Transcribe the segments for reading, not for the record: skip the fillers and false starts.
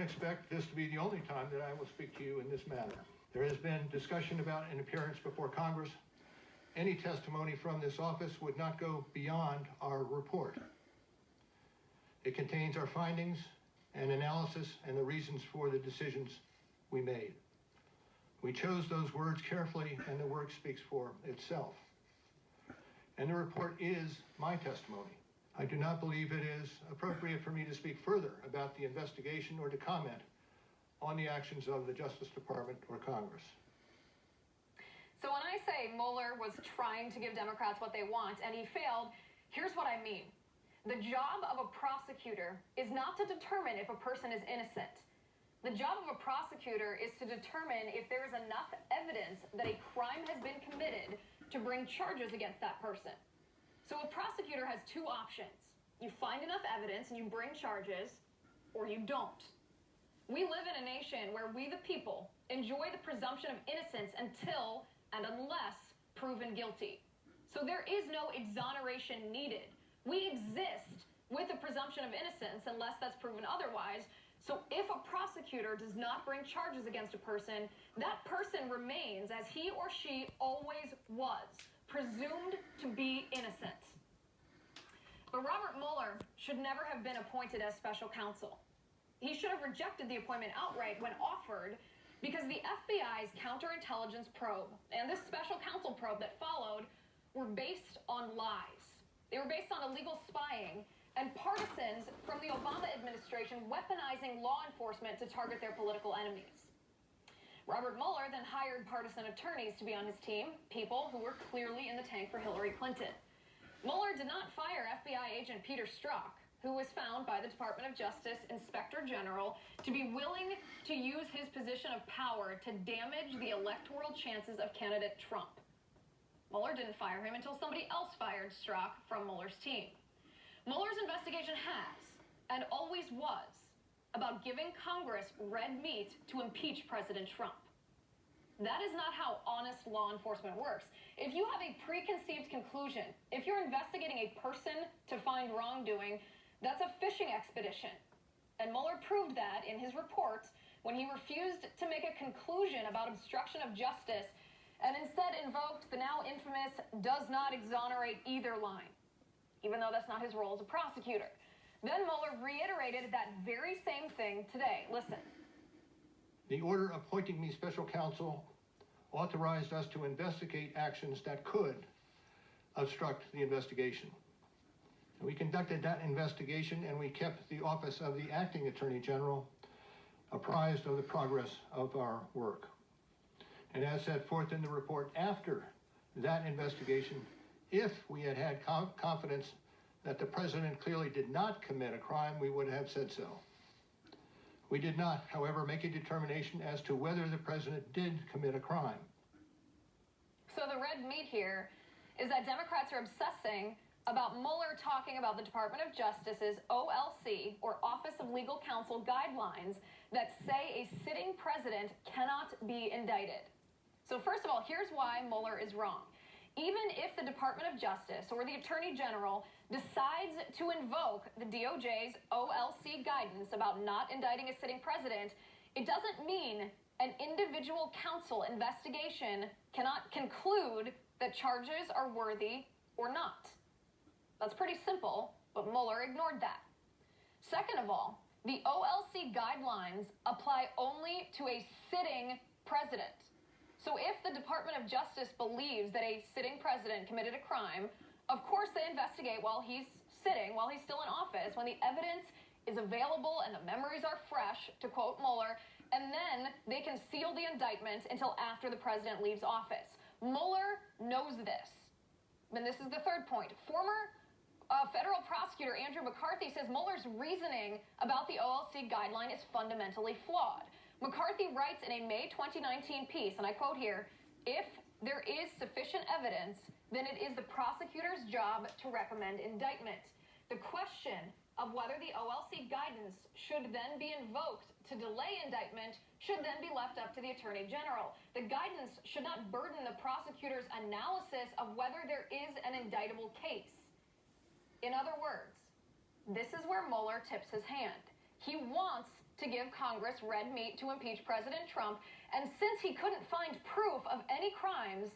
not expect this to be the only time that I will speak to you in this matter. There has been discussion about an appearance before Congress. Any testimony from this office would not go beyond our report. It contains our findings and analysis and the reasons for the decisions we made. We chose those words carefully, and the work speaks for itself. And the report is my testimony. I do not believe it is appropriate for me to speak further about the investigation or to comment on the actions of the Justice Department or Congress. So when I say Mueller was trying to give Democrats what they want and he failed, here's what I mean. The job of a prosecutor is not to determine if a person is innocent. The job of a prosecutor is to determine if there is enough evidence that a crime has been committed to bring charges against that person. So a prosecutor has two options. You find enough evidence and you bring charges, or you don't. We live in a nation where we, the people, enjoy the presumption of innocence until and unless proven guilty. So there is no exoneration needed. We exist with a presumption of innocence unless that's proven otherwise. So if a prosecutor does not bring charges against a person, that person remains, as he or she always was, presumed to be innocent. But Robert Mueller should never have been appointed as special counsel. He should have rejected the appointment outright when offered, because the FBI's counterintelligence probe and this special counsel probe that followed were based on lies. They were based on illegal spying and partisans from the Obama administration weaponizing law enforcement to target their political enemies. Robert Mueller then hired partisan attorneys to be on his team, people who were clearly in the tank for Hillary Clinton. Mueller did not fire FBI agent Peter Strzok, who was found by the Department of Justice Inspector General to be willing to use his position of power to damage the electoral chances of candidate Trump. Mueller didn't fire him until somebody else fired Strzok from Mueller's team. Mueller's investigation has, and always was, about giving Congress red meat to impeach President Trump. That is not how honest law enforcement works. If you have a preconceived conclusion, if you're investigating a person to find wrongdoing, that's a fishing expedition. And Mueller proved that in his reports when he refused to make a conclusion about obstruction of justice and instead invoked the now infamous does not exonerate either line, even though that's not his role as a prosecutor. Then Mueller reiterated that very same thing today. Listen. The order appointing me special counsel authorized us to investigate actions that could obstruct the investigation. We conducted that investigation, and we kept the office of the acting attorney general apprised of the progress of our work. And as set forth in the report, after that investigation, if we had had confidence that the president clearly did not commit a crime, we would have said so. We did not, however, make a determination as to whether the president did commit a crime. So the red meat here is that Democrats are obsessing about Mueller talking about the Department of Justice's OLC, or Office of Legal Counsel, guidelines that say a sitting president cannot be indicted. So first of all, here's why Mueller is wrong. Even if the Department of Justice or the Attorney General decides to invoke the DOJ's OLC guidance about not indicting a sitting president, it doesn't mean an individual counsel investigation cannot conclude that charges are worthy or not. That's pretty simple, but Mueller ignored that. Second of all, the OLC guidelines apply only to a sitting president. So if the Department of Justice believes that a sitting president committed a crime, of course they investigate while he's sitting, while he's still in office, when the evidence is available and the memories are fresh, to quote Mueller, and then they can seal the indictment until after the president leaves office. Mueller knows this. And this is the third point. Former federal prosecutor Andrew McCarthy says Mueller's reasoning about the OLC guideline is fundamentally flawed. McCarthy writes in a May 2019 piece, and I quote here, "If there is sufficient evidence, then it is the prosecutor's job to recommend indictment. The question of whether the OLC guidance should then be invoked to delay indictment should then be left up to the Attorney General. The guidance should not burden the prosecutor's analysis of whether there is an indictable case." In other words, this is where Mueller tips his hand. He wants to give Congress red meat to impeach President Trump, and since he couldn't find proof of any crimes,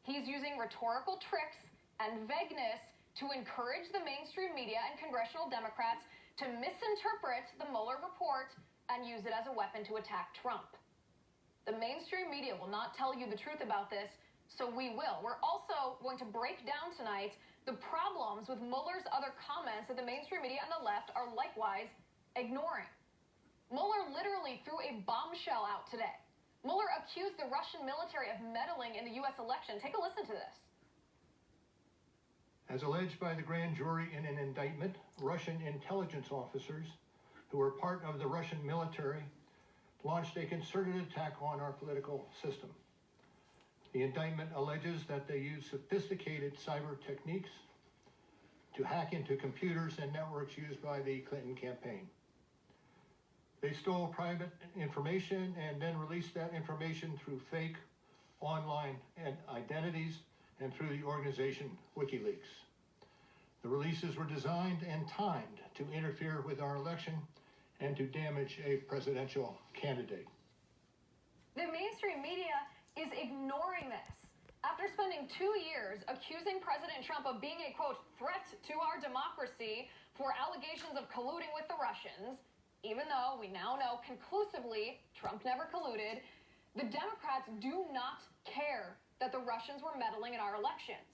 he's using rhetorical tricks and vagueness to encourage the mainstream media and congressional Democrats to misinterpret the Mueller report and use it as a weapon to attack Trump. The mainstream media will not tell you the truth about this, so we will. We're also going to break down tonight the problems with Mueller's other comments that the mainstream media and the left are likewise ignoring. Mueller literally threw a bombshell out today. Mueller accused the Russian military of meddling in the U.S. election. Take a listen to this. As alleged by the grand jury in an indictment, Russian intelligence officers who were part of the Russian military launched a concerted attack on our political system. The indictment alleges that they used sophisticated cyber techniques to hack into computers and networks used by the Clinton campaign. They stole private information and then released that information through fake online identities and through the organization WikiLeaks. The releases were designed and timed to interfere with our election and to damage a presidential candidate. The mainstream media is ignoring this. After spending 2 years accusing President Trump of being a, quote, threat to our democracy for allegations of colluding with the Russians, even though we now know conclusively Trump never colluded, the Democrats do not care that the Russians were meddling in our elections.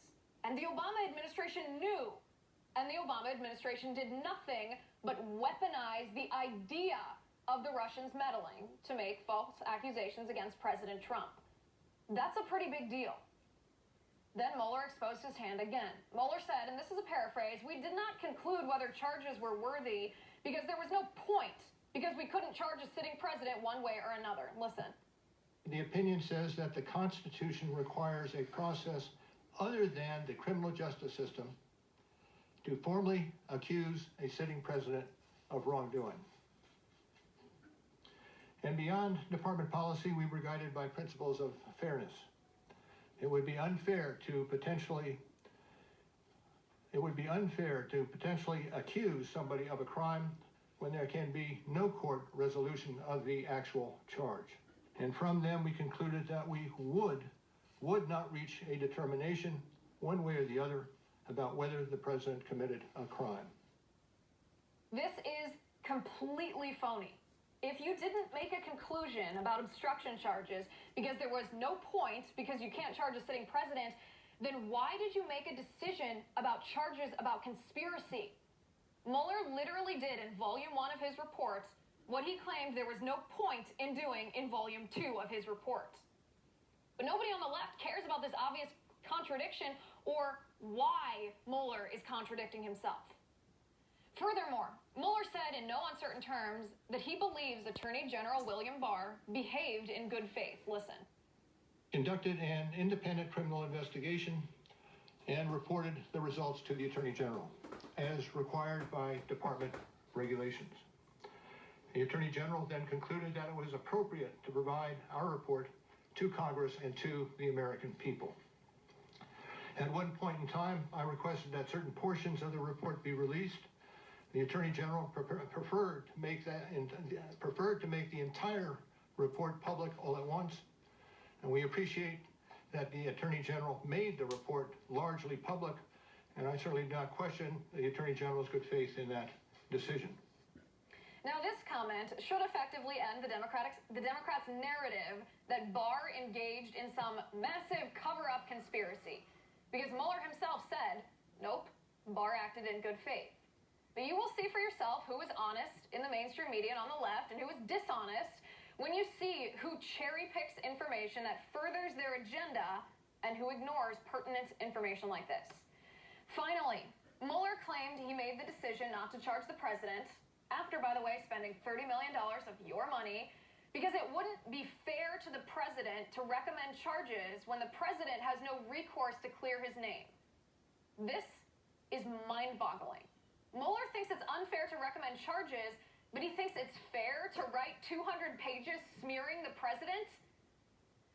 And the Obama administration knew. And the Obama administration did nothing but weaponize the idea of the Russians meddling to make false accusations against President Trump. That's a pretty big deal. Then Mueller exposed his hand again. Mueller said, and this is a paraphrase, "We did not conclude whether charges were worthy because there was no point, because we couldn't charge a sitting president one way or another." Listen. The opinion says that the Constitution requires a process other than the criminal justice system to formally accuse a sitting president of wrongdoing. And beyond department policy, we were guided by principles of fairness. It would be unfair to potentially accuse somebody of a crime when there can be no court resolution of the actual charge. And from them, we concluded that we would not reach a determination one way or the other about whether the president committed a crime. This is completely phony. If you didn't make a conclusion about obstruction charges because there was no point, because you can't charge a sitting president, then why did you make a decision about charges about conspiracy? Mueller literally did in Volume 1 of his report what he claimed there was no point in doing in Volume 2 of his report. But nobody on the left cares about this obvious contradiction or why Mueller is contradicting himself. Furthermore, Mueller said in no uncertain terms that he believes Attorney General William Barr behaved in good faith. Listen. Conducted an independent criminal investigation and reported the results to the Attorney General, as required by department regulations. The Attorney General then concluded that it was appropriate to provide our report to Congress and to the American people. At one point in time, I requested that certain portions of the report be released. The Attorney General preferred to make the entire report public all at once, and we appreciate that the Attorney General made the report largely public, and I certainly do not question the Attorney General's good faith in that decision. Now, this comment should effectively end the Democrats' narrative that Barr engaged in some massive cover-up conspiracy, because Mueller himself said, nope, Barr acted in good faith. But you will see for yourself who is honest in the mainstream media and on the left and who is dishonest when you see who cherry-picks information that furthers their agenda and who ignores pertinent information like this. Finally, Mueller claimed he made the decision not to charge the president after, by the way, spending $30 million of your money because it wouldn't be fair to the president to recommend charges when the president has no recourse to clear his name. This is mind-boggling. Mueller thinks it's unfair to recommend charges, but he thinks it's fair to write 200 pages smearing the president?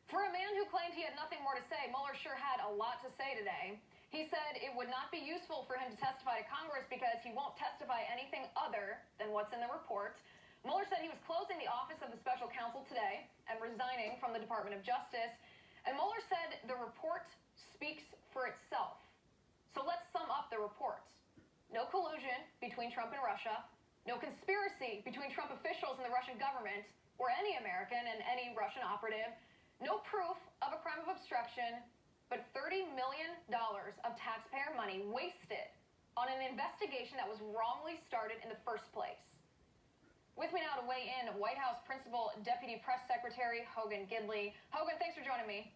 For a man who claimed he had nothing more to say, Mueller sure had a lot to say today. He said it would not be useful for him to testify to Congress because he won't testify anything other than what's in the report. Mueller said he was closing the office of the special counsel today and resigning from the Department of Justice. And Mueller said the report speaks for itself. So let's sum up the report. No collusion between Trump and Russia, no conspiracy between Trump officials and the Russian government, or any American and any Russian operative, no proof of a crime of obstruction, but $30 million of taxpayer money wasted on an investigation that was wrongly started in the first place. With me now to weigh in, White House Principal Deputy Press Secretary Hogan Gidley. Hogan, thanks for joining me.